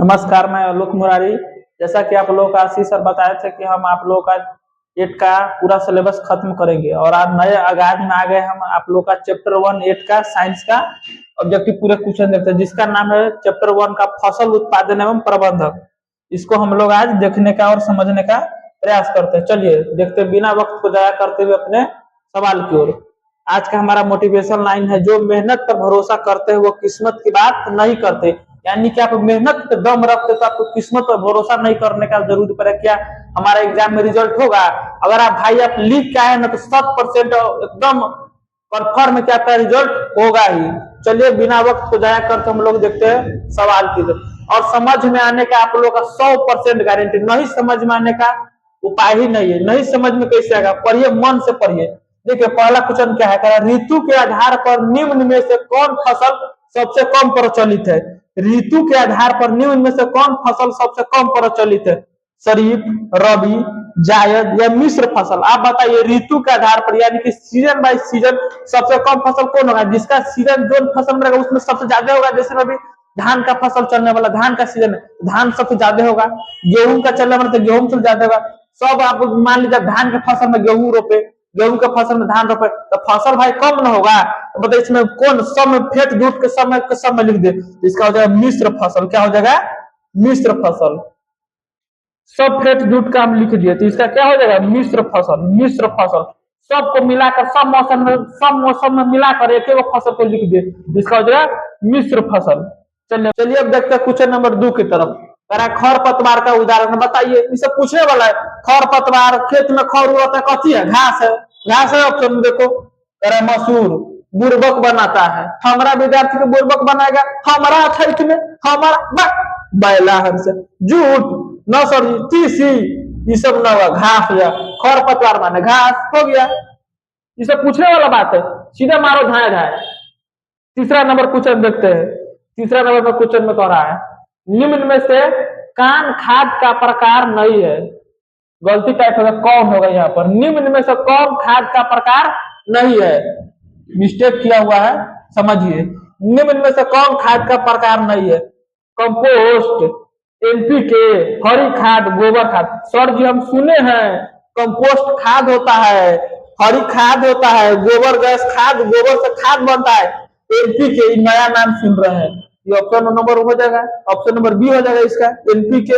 नमस्कार, मैं आलोक मुरारी। जैसा कि आप लोगों का आशीष सर बताए थे कि हम आप लोगों का एट का पूरा सिलेबस खत्म करेंगे और आज नए आगाज में आ गए हम आप लोग का चैप्टर 1 एट का साइंस का ऑब्जेक्टिव पूरे क्वेश्चन देखते हैं, जिसका नाम है चैप्टर 1 का फसल उत्पादन एवं प्रबंधक। इसको हम लोग आज देखने का और समझने का प्रयास करते हैं। चलिए देखते हैं बिना वक्त को जाया करते हुए अपने सवाल की ओर। आज का हमारा मोटिवेशन लाइन है, जो मेहनत पर भरोसा करते हैं वो किस्मत की बात नहीं करते। यानी कि आप मेहनत पे दम रखते तो आपको किस्मत पर भरोसा नहीं करने का जरूरत पड़े। क्या हमारा एग्जाम में रिजल्ट होगा? अगर आप भाई आप लिख के आए ना तो 100% एकदम कन्फर्म है कि आपका रिजल्ट होगा ही। चलिए बिना वक्त को जाया करके हम लोग देखते हैं सवाल की और समझ में आने का आप लोग का 100% गारंटी। नहीं समझ में आने का उपाय ही नहीं है। नहीं समझ में कैसे आएगा? पढ़िए, मन से पढ़िए। देखिए पहला क्वेश्चन क्या है, ऋतु के आधार पर निम्न में से कौन फसल सबसे कम प्रचलित है? ऋतु के आधार पर निम्न में से कौन फसल सबसे कम प्रचलित है? खरीफ, रबी, जायद या मिश्र फसल? आप बताइए ऋतु के आधार पर, यानी कि सीजन बाय सीजन सबसे कम फसल कौन होगा? जिसका सीजन जो फसल में रहेगा उसमें सबसे ज्यादा होगा। जैसे अभी धान का फसल चलने वाला, धान का सीजन है, धान सबसे ज्यादा होगा। गेहूं का चलने वाला तो गेहूं सबसे ज्यादा होगा। सब आप मान लीजिए धान के फसल में गेहूं रोपे, गेहूं के फसल में धान रोपे, तो फसल भाई कम ना होगा। तो बताइए इसमें कौन सब में फेट झूठ के समय लिख दे, इसका हो जाएगा मिश्र फसल। क्या हो जाएगा? मिश्र फसल। सब फेट झूठ का हम लिख दिए तो इसका क्या हो जाएगा? मिश्र फसल। मिश्र फसल सबको मिलाकर सब मौसम में मिलाकर एक एक फसल को लिख दिए, जिसका हो जाएगा मिश्र फसल। चलिए अब देखते हैं क्वेश्चन नंबर 2 की तरफ। खरपतवार का उदाहरण बताइए। इसे पूछने वाला है। खरपतवार खेत में खर होता है, कथी है? घास है। घास है ऑप्शन में देखो। मसूर बुर्बक बनाता है। हमारा विद्यार्थी को बुर्बक बनाएगा? हमारा खेत में हमारा बैला हमसे झूठ न सर जी। तीसी ये सब न हुआ। घास या खरपतवार माने घास हो गया। इसे पूछने वाला बात है, सीधा मारो धाए धाए। तीसरा नंबर क्वेश्चन देखते हैं। तीसरा नंबर में क्वेश्चन में कह रहा है निम्न में से कौन खाद का प्रकार नहीं है? गलती टाइप होगा, कौन होगा यहाँ पर? निम्न में से कौन खाद का प्रकार नहीं है? मिस्टेक किया हुआ है, समझिए। निम्न में से कौन खाद का प्रकार नहीं है? कंपोस्ट, एनपीके, हरी खाद, गोबर खाद। सर जी हम सुने हैं कंपोस्ट खाद होता है, हरी खाद होता है, गोबर गैस खाद, गोबर से खाद बनता है। एनपीके नया नाम सुन रहे हैं। ये ऑप्शन नंबर हो जाएगा, ऑप्शन नंबर बी हो जाएगा इसका, एनपीके।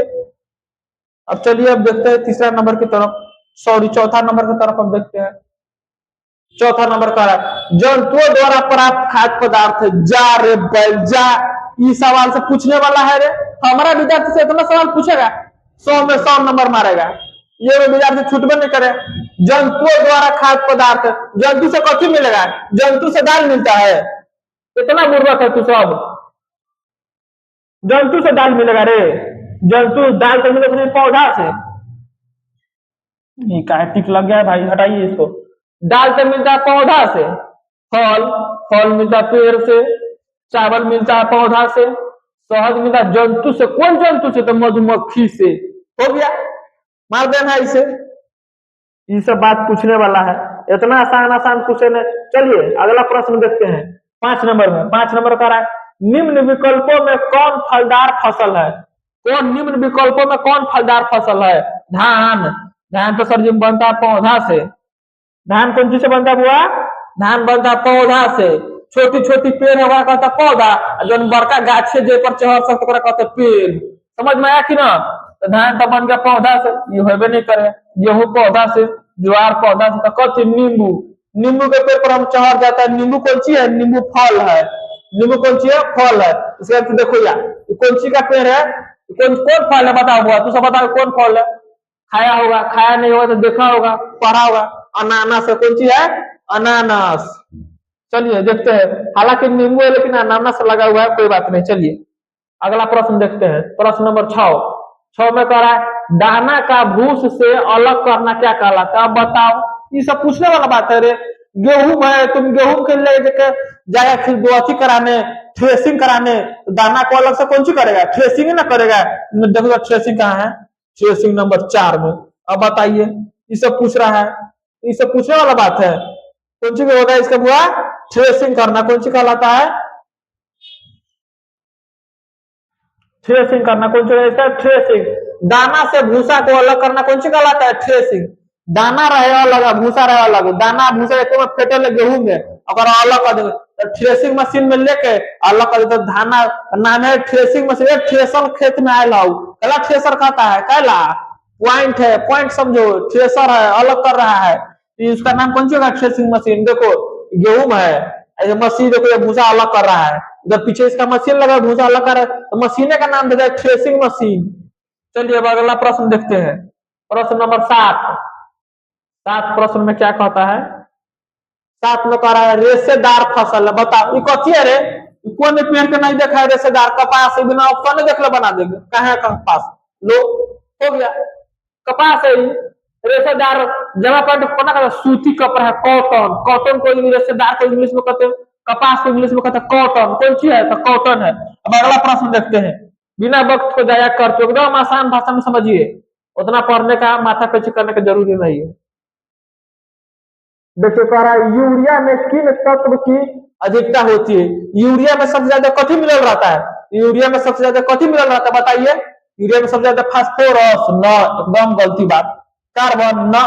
अब चलिए अब देखते हैं तीसरा नंबर की तरफ, सॉरी चौथा नंबर की तरफ अब देखते हैं। चौथा नंबर का जंतुओं द्वारा प्राप्त खाद्य पदार्थ। जा रे बैल जा, इस सवाल से पूछने वाला है रे। हमारा विद्यार्थी से इतना सवाल पूछेगा 100 में 100 नंबर मारेगा। ये विद्यार्थी छूटबे नहीं करे। जंतुओं द्वारा खाद्य पदार्थ, जंतु से कथी मिलेगा? जंतु से दाल मिलता है। इतना बुर्बक है तू सब। जंतु से दाल मिलेगा रे? जंतु दाल तो मिलेगा पौधा से। ये का टिक लग गया है भाई, हटाइए इसको। दाल तो मिलता है पौधा से, फल फल मिलता है पेड़ से, चावल मिलता है पौधा से, शहद मिलता है जंतु से। कौन जंतु से? तो मधुमक्खी से। हो गया, मार देना इसे। ये सब बात पूछने वाला है। इतना आसान आसान क्वेश्चन है। चलिए अगला प्रश्न देखते हैं। 5 नंबर में, 5 नंबर का है निम्न विकल्पों में कौन फलदार फसल है? कौन निम्न विकल्पों में कौन फलदार फसल है? धान। धान तो सर जी बनता है पौधा से। धान कौन चीज से बनता है बुआ? धान बनता है पौधा से। छोटी छोटी पेड़ है कहता पौधा, जो बड़का गाछ से जे पर चढ़ सकते कहते पेड़। समझ में आया कि ना? तो धान तो बन गया पौधा से, ये होबे नहीं करे। गेहूं पौधा से, ज्वार पौधा से, तो कथी? नींबू। नींबू के पेड़ पर हम चढ़ जाता है। नींबू कौन सी है? नींबू फल है। नींबू कौन सी है? फल है। इसका देखो यार, कौन सी का पेड़ है? कौन कौन फल है बताओ बुआ, तू सब बताओ कौन फल है? खाया होगा, खाया नहीं होगा तो देखा होगा, पढ़ा होगा। अनानास है। कौन सी है? अनानास। चलिए देखते हैं। हालांकि नींबू है लेकिन अनानास लगा हुआ है, कोई बात नहीं। चलिए अगला प्रश्न देखते हैं। प्रश्न नंबर 6 में कह रहा है दाना का भूस से अलग करना क्या कहलाता है? अब बताओ। ये सब पूछने वाला बात है रे। गेहूं है, तुम गेहूं के लिए जाएगा फिर दो अथी कराने, थ्रेसिंग कराने, तो दाना को अलग से कौन सी करेगा? थ्रेसिंग ना करेगा। देखो थ्रेसिंग कहाँ है? थ्रेसिंग नंबर 4 में। अब बताइए, ये सब पूछ रहा है, ये सब पूछने वाला बात है। कौन सी होगा इसका बुआ? थ्रेसिंग करना। कौन सी कहलाता है? थ्रेसिंग करना कौन सी है? थ्रेसिंग। दाना से भूसा को अलग करना कौन सी कहलाता है? थ्रेसिंग। दाना रहे अलग, भूसा रहे अलग, दाना भूसा एक में फेटे ले गेहूं में, अगर अलग कर देंगे तो थ्रेसिंग मशीन में लेके अलग कर देते धाना। नाम है थ्रेसिंग मशीन। थ्रेसर खेत में आयल हो, कहला थ्रेसर कहता है, कहला पॉइंट है, पॉइंट समझो, थ्रेसर है, अलग कर रहा है, इसका नाम कौन सी होगा? Threshing machine. देखो गेहूं है, मशीन देखो ये भूसा अलग कर रहा है, इधर पीछे इसका मशीन लगा भूसा अलग कर रहा है, तो मशीने का नाम देता है थ्रेसिंग मशीन। चलिए अब अगला प्रश्न देखते हैं। प्रश्न नंबर 7। 7 प्रश्न में क्या कहता है? 7 में कह रहा है रेशेदार फसल है, बताओ ये कथी है रे? कौन पेड़ के नहीं देखा है रेशेदार? कपास बिना ऑप्शन देख लो, बना देंगे, कहा है कपास? लो हो गया, कपास है रेशेदार। जमा पैंट पता कर, सूती कपड़ा है, कॉटन। कॉटन को रेशेदार को इंग्लिश में कहते हैं, कपास को इंग्लिश में कहते हैं कॉटन। कौन सी है? तो कॉटन है। अब अगला प्रश्न देखते हैं, बिना वक्त को जाया करते एकदम आसान भाषा में समझिए, उतना पढ़ने का माथा पेची करने की जरूरी नहीं है। देखिए कह रहा है यूरिया में किन तत्व की अधिकता होती है? यूरिया में सबसे ज्यादा कथी मिनरल रहता है? यूरिया में सबसे ज्यादा कथी मिनरल रहता है बताइए? यूरिया में सबसे ज्यादा फास्फोरस न, एकदम गलती बात। कार्बन न,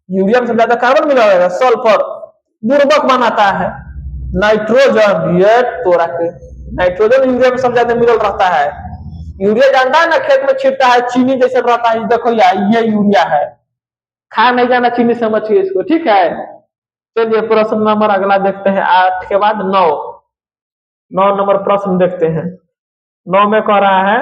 यूरिया में सबसे ज्यादा कार्बन मिनरल रहेगा। सल्फर बुर्बक बनाता है। नाइट्रोजन, ये तोरा के नाइट्रोजन यूरिया में सबसे ज्यादा मिनरल रहता है। यूरिया जानता है ना, खेत में छिड़ता है, चीनी जैसे रहता है, देखो यार ये यूरिया है। खा नहीं जाना चीनी, समझिए इसको, ठीक है। चलिए प्रश्न नंबर अगला देखते हैं, 8 के बाद 9। 9 नंबर प्रश्न देखते हैं। 9 में कह रहा है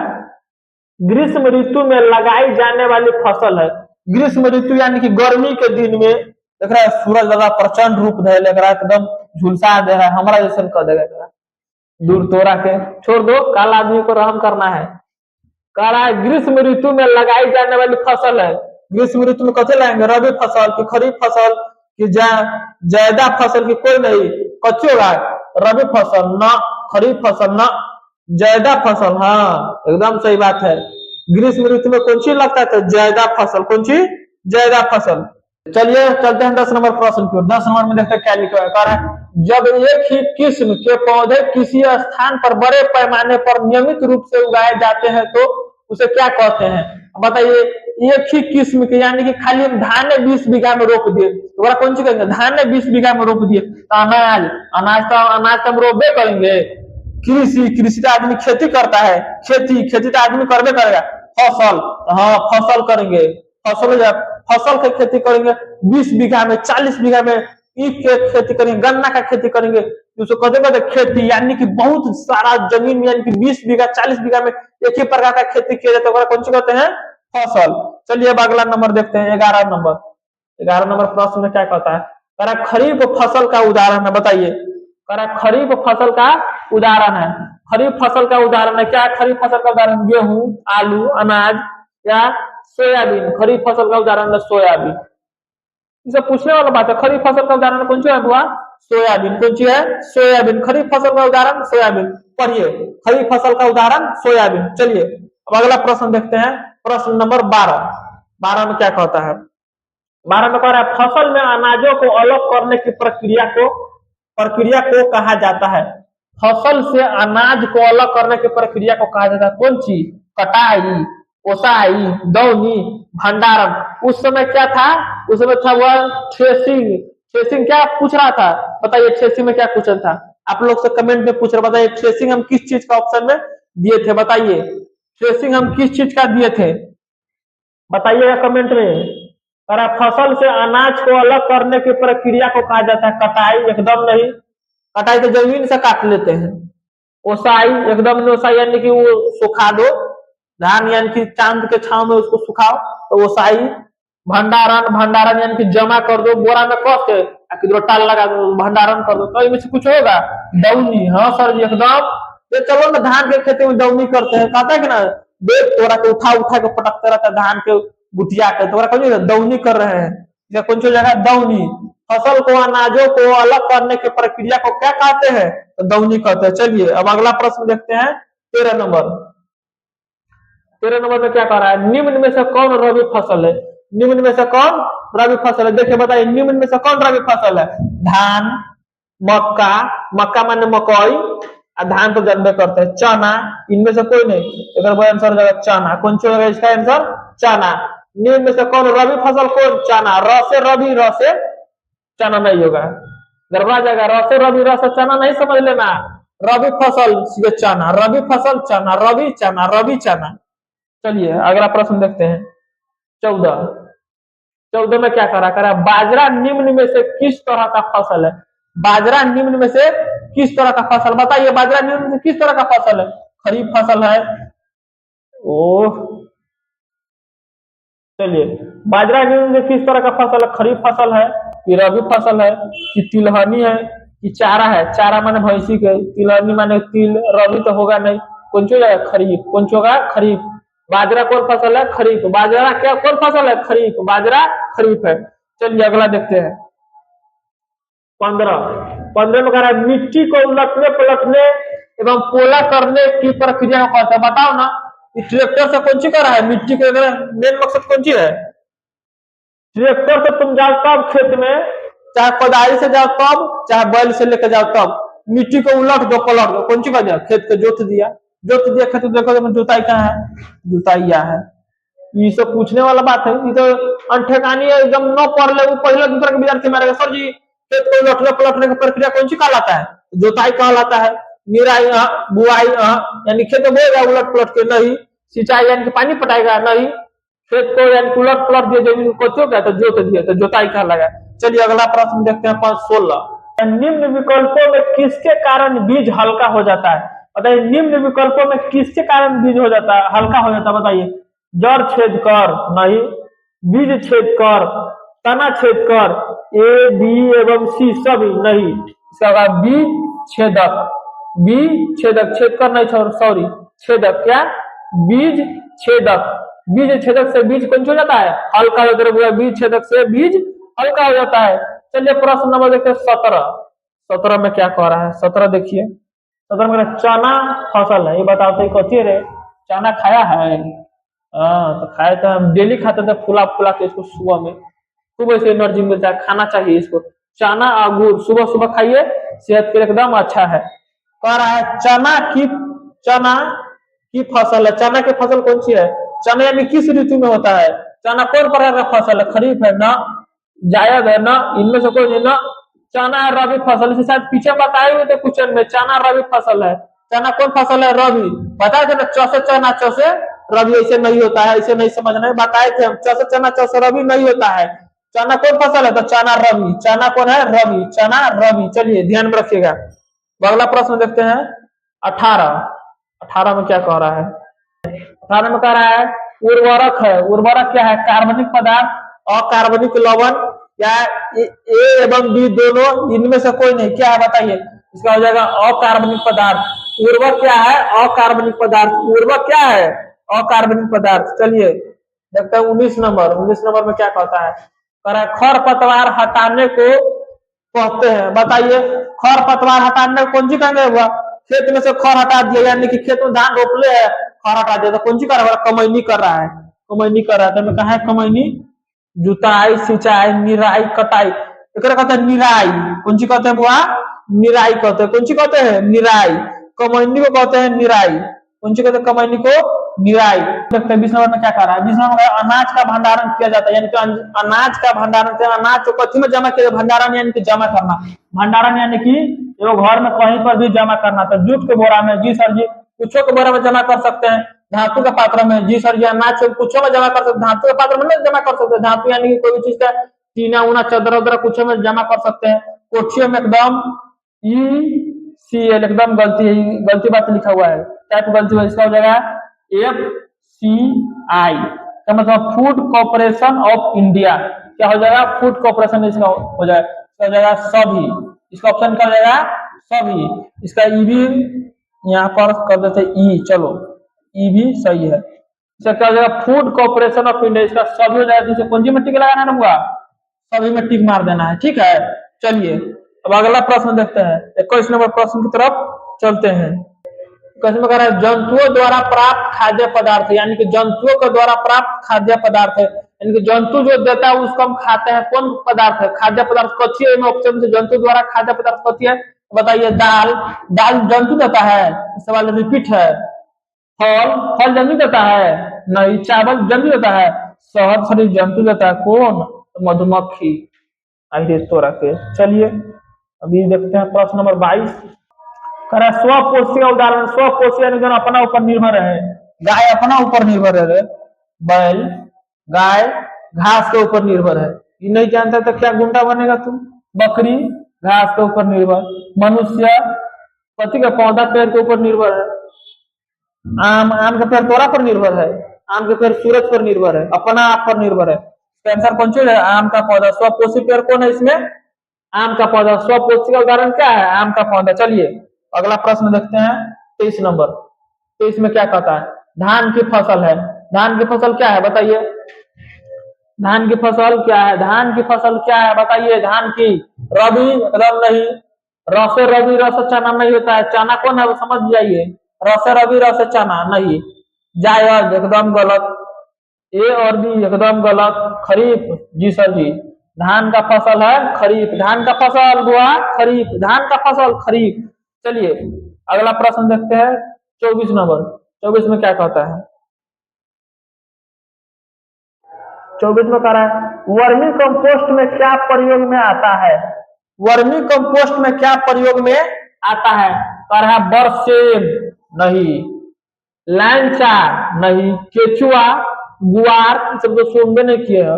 ग्रीष्म ऋतु में लगाई जाने वाली फसल है। ग्रीष्म ऋतु यानी कि गर्मी के दिन में देख रहा है सूरज दादा प्रचंड रूप धे लग रहा है, एकदम झुलसा दे रहा है, हमारा जैसे कर देगा। दूर तोरा के छोड़ दो, काला आदमी को रहम करना है। कह रहा है ग्रीष्म ऋतु में लगाई जाने वाली फसल है। ग्रीष्म ऋतु में कैसे लगाएंगे? रबी फसल की, खरीफ फसल की, जायदा फसल की? कोई नहीं, कच्चे होगा रबी फसल न, खरीफ फसल न, जायदा फसल। हाँ एकदम सही बात है। ग्रीष्म ऋतु में कौन सी लगता है? तो जायदा फसल। कौन सी? जायदा फसल। चलिए चलते हैं 10 नंबर प्रश्न की ओर। 10 नंबर में देखते हैं क्या लिखा है। कह रहा है जब एक ही किस्म के पौधे किसी स्थान पर बड़े पैमाने पर नियमित रूप से उगाए जाते हैं तो उसे क्या कहते हैं? बताइए, एक ही किस्म के यानी कि खाली हम धान 20 बीघा में रोप दिए, तो कौन सी कहेंगे? धान 20 बीघा में रोप दिए तो अनाज, अनाज तो हम रोपे करेंगे। कृषि, कृषि तो आदमी खेती करता है, खेती, खेती तो आदमी करबे करेगा। फसल, हाँ फसल करेंगे, फसल की खेती करेंगे 20 बीघा में, 40 बीघा में ईख के खेती करेंगे, गन्ना का खेती करेंगे, उसको कहते खेती, यानी कि बहुत सारा जमीन, यानी कि 20 बीघा 40 बीघा में एक ही प्रकार का खेती किया जाता है, कौन सी कहते हैं? फसल। चलिए अब अगला नंबर देखते हैं, 11 नंबर। 11 नंबर प्रश्न में क्या कहता है? कह रहा खरीफ फसल का उदाहरण है, बताइए। कह रहा खरीफ फसल का उदाहरण है। खरीफ फसल का उदाहरण है क्या? खरीफ फसल का उदाहरण गेहूं, आलू, अनाज या सोयाबीन। खरीफ फसल का उदाहरण है सोयाबीन। इसे पूछने वाला बात है, खरीफ फसल का उदाहरण कौन सी है हुआ? सोयाबीन। कौन सी है? सोयाबीन। खरीफ फसल का उदाहरण सोयाबीन। पढ़िए, खरीफ फसल का उदाहरण सोयाबीन। चलिए अब अगला प्रश्न देखते हैं, प्रश्न नंबर 12। 12 में क्या कहता है? 12 में कह रहा है फसल में अनाजों को अलग करने की प्रक्रिया को कहा जाता है। फसल से अनाज को अलग करने की प्रक्रिया को कहा जाता है कौन सी? कटाई, ओसाई, दौनी, भंडारण। उस समय क्या था? उस समय था वह थ्रेसिंग। थ्रेसिंग क्या पूछ रहा था? बताइए थ्रेसिंग में क्या क्वेश्चन था? आप लोग से कमेंट में पूछ रहे, बताइए थ्रेसिंग हम किस चीज का ऑप्शन में दिए थे? बताइए थ्रेसिंग हम किस चीज का दिए थे, बताइएगा कमेंट में। और फसल से अनाज को अलग करने की प्रक्रिया को कहा जाता है कटाई। एकदम नहीं, कटाई तो जमीन से काट लेते हैं। ओसाई, एकदम नहीं, ओसाई यानी कि वो सुखा दो धान, यानी कि चांद के छांव में उसको सुखाओ तो ओसाई। भंडारण, भंडारण यानी कि जमा कर दो बोरा में कस के, किधर टाल लगा दो, भंडारण कर दो, तो इनमें से कुछ होगा? दौनी। हाँ सर जी एकदम। ये चलो ना, धान के खेती में दौनी करते हैं, कहता है कि ना देख तोरा के उठा उठा के पटकते रहता है धान के गुटिया के, तो कौन दौनी कर रहे हैं, कौन सी जगह दौनी। फसल को, अनाजों को अलग करने की प्रक्रिया को क्या कहते हैं? तो दौनी कहते हैं। चलिए अब अगला प्रश्न देखते हैं, 13 नंबर। 13 नंबर में क्या कह रहा है? निम्न में से कौन रबी फसल है? निम्न में से कौन रबी फसल है? देखिए बताइए, निम्न में से कौन रबी फसल है? धान, मक्का, मक्का माने मकई, धान तो जानबे करते हैं। चना, इनमें से कोई नहीं, इधर वही आंसर हो जाएगा चना। कौन सी होगा इसका आंसर? चना। निम्न में से कौन रबी फसल? कौन? चना। र से रबी, र से चना नहीं होगा, गड़बड़ा जाएगा। र से रबी, र से चना नहीं समझ लेना। रबी फसल सीधे चना, रबी फसल चना, रबी चना, रबी चना। चलिए अगला प्रश्न देखते हैं। 14 14 में क्या करा बाजरा निम्न में से किस तरह का फसल है? बाजरा निम्न में से किस तरह का फसल? बताइए, बाजरा निम्न में से किस तरह का फसल है? खरीफ फसल है? ओह, चलिए, बाजरा निम्न में किस तरह का फसल है? खरीफ फसल है कि रबी फसल है कि तिलहनी है कि चारा है? चारा माने भैंसी के, तिलहनी माने तिल, रबी तो होगा नहीं। कौन सी होगा? खरीफ। कौन सी होगा? खरीफ। बाजरा कौन फसल है? खरीफ। बाजरा क्या कौन फसल है? खरीफ। बाजरा खरीफ है। चलिए अगला देखते हैं। 15 में कह रहा है मिट्टी को उलटने पलटने एवं पोला करने की प्रक्रिया को कहते हैं। बताओ ना, ट्रैक्टर से कौन सी कर रहा है? मिट्टी को मेन मकसद कौन सी है? ट्रैक्टर से तुम जाओ तब खेत में, चाहे कोदारी से जाओ तब, चाहे बैल से लेकर जाओ तब, मिट्टी को उलट दो पलट दो। कौन सी वजह? खेत को जोत दिया, जोत दिया खेत। देखो जुताई कहाँ है? जुताई यहाँ है। ये सब पूछने वाला बात है, ये तो अनठेकानी है एकदम। न पढ़ ले, वो पहले दूसरा के विद्यार्थी मारेगा सर जी खेत को उलटने पलटने की प्रक्रिया कौन सी कहलाता है? जोताई कहलाता है। निराई बुआई यानी खेत बोएगा उलट पलट के नहीं। सिंचाई यानी कि पानी पटाएगा नहीं। खेत को यानी उलट पलट दिया, जमीन को कोचो गया तो जोत दिया, तो जोताई कहलाएगा। चलिए अगला प्रश्न देखते हैं। 16 निम्न विकल्पों में किसके कारण बीज हल्का हो जाता है? बताइए, निम्न विकल्पों में किसके कारण बीज हो जाता है, हल्का हो जाता है? बताइए, जड़ छेद कर नहीं, बीज छेद कर, तना छेद कर, ए बी एवं सी सभी नहीं। इसका बीज छेदक, बीज छेदक, छेद कर नहीं, सॉरी छेदक, क्या? बीज छेदक। बीज छेदक से बीज कौन हो जाता है? हल्का हो जाता है। बीज छेदक से बीज हल्का हो जाता है। चलिए प्रश्न नंबर देखते हैं 17। 17 में क्या कह रहा है? 17 देखिए। 17 में चना फसल है, ये बताओ तो कथी रे? चना खाया है? तो खाए तो हम डेली खाते थे, फुला फुला के इसको सुबह में, सुबह से एनर्जी मिलता है, खाना चाहिए इसको। चना अंगूर सुबह सुबह खाइए, सेहत के लिए एकदम अच्छा है। कह रहा है चना की फसल है। चना की फसल कौन सी है? चना यानी किस ऋतु में होता है? चना कौन प्रकार का फसल है? खरीफ है ना, जायद है ना, इनमें से कोई नहीं ना। चना है रबी फसल, इसे शायद पीछे बताए हुए थे क्वेश्चन में। चना रबी फसल है। चना कौन फसल है? रबी। बताए थे ना, चौसे चना चौसे रबी, ऐसे नहीं होता है, ऐसे नहीं समझना है। बताए थे हम, चौसे चना चौसे रबी नहीं होता है। चना कौन फसल है? तो चना रबी। चना कौन है? रबी। चना रबी। चलिए ध्यान में रखिएगा। अगला प्रश्न देखते हैं। 18 में क्या कह रहा है? 18 में कह रहा है उर्वरक है। उर्वरक क्या है? कार्बनिक पदार्थ, अकार्बनिक लवण, या ए एवं बी दोनों, इनमें से कोई नहीं। क्या है बताइए? इसका हो जाएगा अकार्बनिक पदार्थ। उर्वरक क्या है? अकार्बनिक पदार्थ। उर्वरक क्या है? अकार्बनिक पदार्थ। चलिए देखते हैं 19 नंबर। 19 नंबर में क्या कहता है? कह रहा है खरपतवार हटाने को कहते हैं। बताइए, खरपतवार हटाने कौन सी कहेंगे? हुआ खेत में से खर हटा दिया, यानी कि खेत में धान रोपले है, खर हटा दिया, तो कौन सी कर रहा है? कमैनी कर रहा है। कमैनी कर रहा है। तो कहा है कमैनी? जुताई, सिंचाई, निराई, कटाई, कहते हैं निराई। कौन सी कहते हैं बुआ? निराई कहते हैं। कौन सी कहते हैं? निराई। कमैनी को कहते हैं निराई। कौन सी कहते हैं? कमैनी को निराई। देखते हैं 20 नंबर में क्या कह रहा है। 20 नंबर में अनाज का भंडारण किया जाता है, यानी कि अनाज का भंडारण से अनाज को कथी में जमा किया? भंडारण यानी कि जमा करना। भंडारण यानी कि वो घर में कहीं पर भी जमा करना। तो जूट के बोरा में, जी सर जी, कुछो के बोरा में जमा कर सकते हैं। धातु के पात्र में, जी सर जी, अनाज को कुछो में जमा कर सकते हैं, धातु के पात्र में नहीं जमा कर सकते। धातु यानी कि कोई भी चीज का टीना उना चदरा उदरा कुछ में जमा कर सकते हैं। कोठियों में एकदम ECL, एकदम गलती बात लिखा हुआ है, टाइप गलती हुआ। इसका हो जाएगा FCI का मतलब फूड कॉर्पोरेशन ऑफ इंडिया। क्या हो जाएगा? Food corporation. इसका हो जाएगा, इसका हो जाएगा सभी। इसका ऑप्शन क्या हो जाएगा? सभी। इसका ई भी यहाँ पर कर देते ई, चलो ई भी सही है। इसका क्या हो जाएगा? Food corporation of India. इसका सभी हो जाएगा। जिसे कौन सी में टिक लगाना हुआ? सभी में टिक मार देना है, ठीक है। चलिए अब अगला प्रश्न देखते हैं। 21 नंबर प्रश्न की तरफ चलते हैं। कसम कह रहा है जंतुओं द्वारा प्राप्त खाद्य पदार्थ, यानी कि जंतुओं के द्वारा प्राप्त खाद्य पदार्थ है, यानी कि जंतु जो देता है उसको हम खाते हैं। कौन पदार्थ है? खाद्य पदार्थ कथी है? ऑप्शन से जंतु द्वारा खाद्य पदार्थ कथी है? बताइए दाल, दाल जंतु देता है, सवाल रिपीट है। फल, फल जंतु देता है नहीं। चावल जंतु देता है, शहद शरीर जंतु देता है, कौन? तो मधुमक्खी। आइए तो रखे। चलिए अभी देखते हैं प्रश्न नंबर 22। कह रहा है स्वपोषी का उदाहरण। स्वपोषी यानी अपना ऊपर निर्भर है। गाय अपना ऊपर निर्भर है। बैल, गाय घास के ऊपर निर्भर है। ये नहीं जानता तो क्या गुंडा बनेगा तुम? बकरी घास के ऊपर निर्भर। मनुष्य पति का पौधा पेड़ के ऊपर निर्भर है। आम, आम का पेड़ तोरा पर निर्भर है। आम के पेड़ सूरज पर निर्भर है, अपना आप पर निर्भर है। आंसर कौन सी है? आम का पौधा। स्वपोषी पेड़ कौन है इसमें? आम का पौधा। स्वपोषी का उदाहरण क्या है? आम का पौधा। चलिए अगला प्रश्न देखते हैं 23 नंबर। तो इसमें क्या कहता है? धान की फसल है। धान की फसल क्या है बताइए? धान की फसल क्या है? धान की फसल क्या है बताइए? धान की रबी, रब नहीं। रसे रबी रस चना नहीं होता है। चना कौन है वो समझ जाइए। रसे रबी रस चना नहीं। जायद एकदम गलत। ए और बी एकदम गलत। खरीफ, जी सर जी। धान का फसल है खरीफ। धान का फसल हुआ खरीफ। धान का फसल खरीफ। चलिए अगला प्रश्न देखते हैं 24 नंबर। 24 में क्या कहता है? 24 में कह रहा है वर्मी कंपोस्ट में क्या प्रयोग में आता है? वर्मी कंपोस्ट में क्या प्रयोग में आता है? कह रहा है बरसेम नहीं। लैंचा नहीं। केचुआ, गुआर, सब तो सुनबे नहीं किए हैं।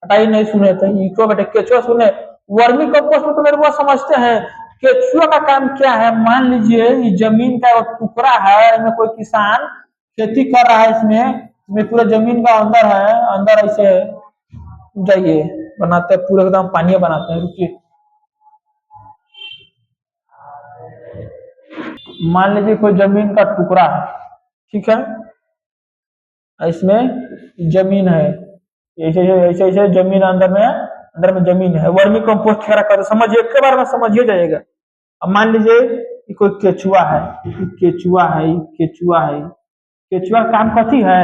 हटाई नहीं सुने थे। इको बेटे केचुआ सुने। वर्मी कंपोस्ट में तो मेरे को समझते हैं। केचुआ का काम क्या है? मान लीजिए ये जमीन का एक टुकड़ा है, इसमें कोई किसान खेती कर रहा है, इसमें पूरा जमीन का अंदर है, अंदर ऐसे जाइए बनाते हैं पूरे एकदम पानी बनाते हैं। रुकिए, मान लीजिए कोई जमीन का टुकड़ा है, ठीक है, इसमें जमीन है, ऐसे ऐसे ऐसे जमीन अंदर में जमीन है। वर्मी कंपोस्ट करा कर समझिए, एक बार में समझिए जाएगा। अब मान लीजिए कोई केचुआ है, केचुआ है, केचुआ है। केचुआ का काम कथी है?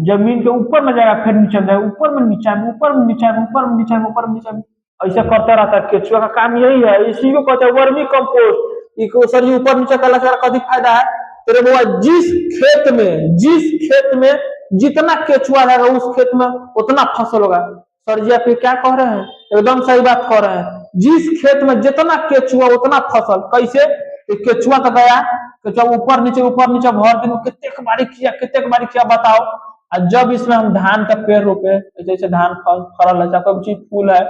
जमीन के ऊपर में जाएगा, फिर नीचे जाएगा, ऊपर में नीचे में, ऊपर में नीचे में, ऊपर में नीचे में, ऊपर में नीचे में, ऐसा करता रहता है। केचुआ का काम यही है, इसी को कहते हैं वर्मी कंपोस्ट। सर जी ऊपर नीचे करने से कथी फायदा है? तेरे बुआ जिस खेत में जितना केचुआ रहेगा उस खेत में उतना फसल होगा। सर जी आप क्या कह रहे हैं? एकदम सही बात कह रहे हैं। जिस खेत में जितना केचुआ उतना फसल। कैसे? केचुआ का गया, केचुआ ऊपर नीचे भर दिन कितने बारी किया बताओ। और जब इसमें हम धान का पेड़ रोपे, जैसे धान फरल है, कोई चीज फूल है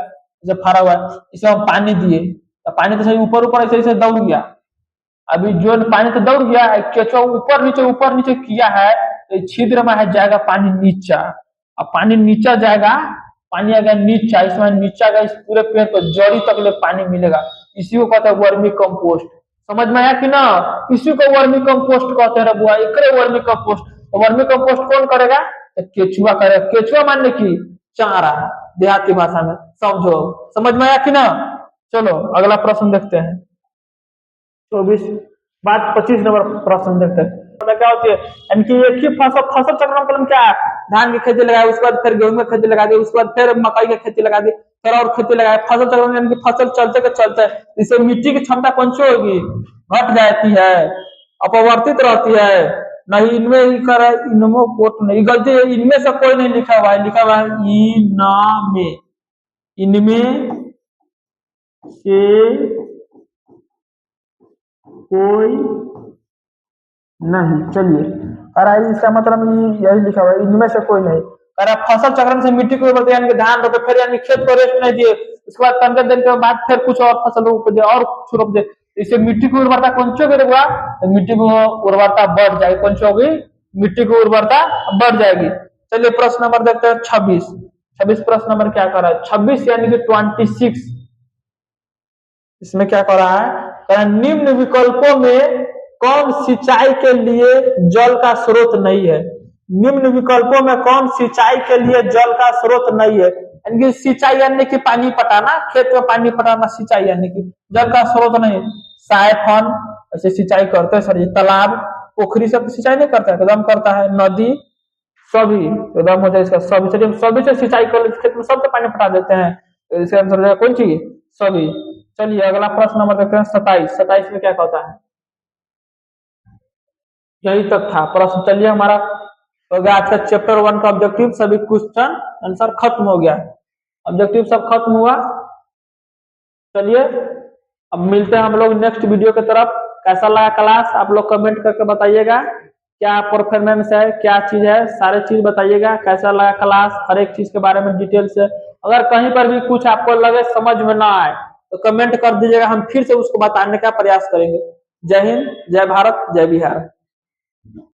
जैसे फरा हुआ है, इसमें हम पानी दिए तो पानी तो सही ऊपर ऐसे दौड़ गया। अभी जो पानी तो दौड़ गया है, केचुआ ऊपर नीचे किया है तो छिद्र में है जाएगा पानी नीचा। अब पानी नीचा जाएगा, पानी आएगा नीचा, इसमें नीचा का इस पूरे पेड़ को जड़ी तक ले पानी मिलेगा। इसी को कहते हैं वर्मी कंपोस्ट। समझ में आया कि ना? इसी को वर्मी कंपोस्ट कहते हैं बुआ, एक वर्मी कंपोस्ट। तो वर्मी कंपोस्ट कौन करेगा? तो केचुआ करेगा। केचुआ मानने की चारा, देहाती भाषा में समझो। समझ में आया कि ना? चलो अगला प्रश्न देखते हैं 24 बात 25 नंबर प्रश्न देखते हैं। क्या होती है? यानी कि एक ही फसल चक्र क्या है? धान की खेती लगाए, उसके बाद फिर गेहूं की खेती लगा दी, उसके बाद फिर मकई की खेती लगा दी, फिर और खेती लगाए। फसल चक्र यानी कि फसल चलते के चलते इससे मिट्टी की क्षमता कौन सी होगी? घट जाती है, अपवर्तित रहती है। नहीं इनमें ही कर इनमो कोट नहीं, गलती है, इनमें से कोई नहीं लिखा हुआ है, लिखा हुआ है इनमें, इनमें से कोई नहीं। चलिए अरे इसका मतलब यही लिखा हुआ है, इनमें से कोई नहीं। अरे फसल चक्रण से मिट्टी को बोलते यानी धान रोपे, फिर यानी खेत को रेस्ट नहीं दिए, उसके बाद 15 दिन के बाद फिर कुछ और फसल रोप दे और कुछ रोप दे। इससे मिट्टी की उर्वरता कौन सी होगी? तो मिट्टी की उर्वरता बढ़ जाएगी। कौन सी होगी? मिट्टी की उर्वरता बढ़ जाएगी। चलिए प्रश्न नंबर देखते हैं 26। 26 प्रश्न नंबर क्या कर रहा है? 26 यानी कि 26। इसमें क्या कर रहा है? निम्न विकल्पों में कौन सिंचाई के लिए जल का स्रोत नहीं है? निम्न विकल्पों में कौन सिंचाई के लिए जल का स्रोत नहीं है? यानी कि सिंचाई यानी कि पानी पटाना, खेत में पानी पटाना सिंचाई यानी कि जल का स्रोत नहीं। साइफन ऐसे सिंचाई करते हैं सर, तालाब पोखरी से सिंचाई नहीं करता है, एकदम करता है। नदी सभी एकदम हो जाए इसका सभी से सिंचाई कर खेत में सबसे पानी पटा देते हैं। इसका आंसर कौन सी? सभी। चलिए अगला प्रश्न नंबर देखते हैं 27। 27 में क्या कहता है, यही तक था प्रश्न। चलिए हमारा हो गया आज का चैप्टर 1 का ऑब्जेक्टिव, सभी क्वेश्चन आंसर खत्म हो गया, ऑब्जेक्टिव सब खत्म हुआ। चलिए अब मिलते हैं हम लोग नेक्स्ट वीडियो की तरफ। कैसा लगा क्लास आप लोग कमेंट करके बताइएगा, क्या परफॉर्मेंस है, क्या चीज है, सारे चीज बताइएगा। कैसा लगा क्लास, हर एक चीज के बारे में डिटेल से। अगर कहीं पर भी कुछ आपको लगे समझ में ना आए तो कमेंट कर दीजिएगा, हम फिर से उसको बताने का प्रयास करेंगे। जय हिंद, जय भारत, जय बिहार।